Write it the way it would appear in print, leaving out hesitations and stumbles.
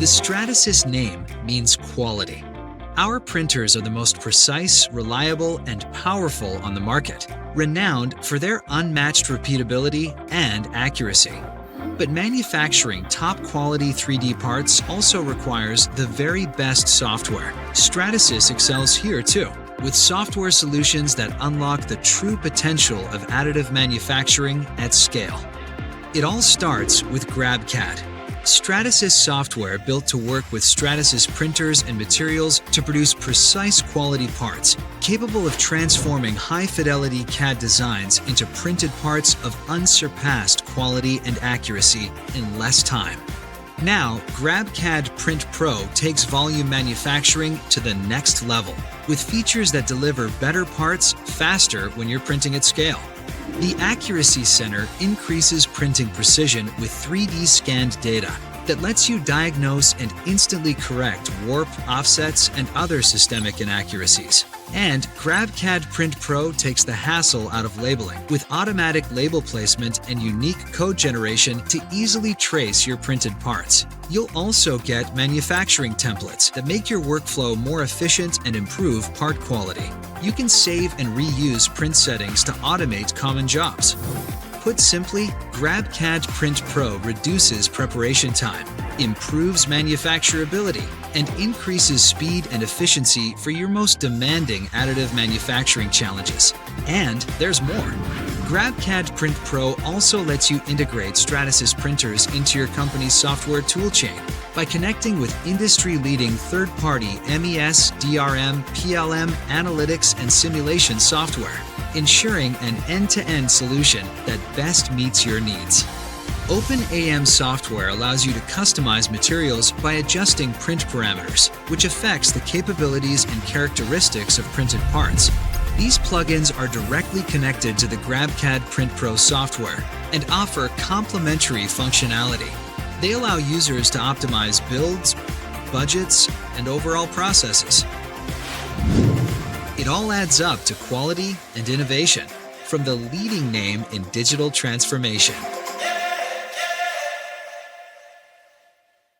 The Stratasys name means quality. Our printers are the most precise, reliable, and powerful on the market, renowned for their unmatched repeatability and accuracy. But manufacturing top-quality 3D parts also requires the very best software. Stratasys excels here too, with software solutions that unlock the true potential of additive manufacturing at scale. It all starts with GrabCAD. Stratasys software built to work with Stratasys printers and materials to produce precise quality parts, capable of transforming high-fidelity CAD designs into printed parts of unsurpassed quality and accuracy in less time. Now, GrabCAD Print Pro takes volume manufacturing to the next level, with features that deliver better parts faster when you're printing at scale. The Accuracy Center increases printing precision with 3D scanned data that lets you diagnose and instantly correct warp, offsets, and other systemic inaccuracies. And GrabCAD Print Pro takes the hassle out of labeling with automatic label placement and unique code generation to easily trace your printed parts. You'll also get manufacturing templates that make your workflow more efficient and improve part quality. You can save and reuse print settings to automate common jobs. Put simply, GrabCAD Print Pro reduces preparation time, improves manufacturability, and increases speed and efficiency for your most demanding additive manufacturing challenges. And there's more. GrabCAD Print Pro also lets you integrate Stratasys printers into your company's software toolchain by connecting with industry-leading third-party MES, DRM, PLM, analytics, and simulation software, ensuring an end-to-end solution that best meets your needs. OpenAM software allows you to customize materials by adjusting print parameters, which affects the capabilities and characteristics of printed parts. These plugins are directly connected to the GrabCAD Print Pro software and offer complementary functionality. They allow users to optimize builds, budgets, and overall processes. It all adds up to quality and innovation from the leading name in digital transformation.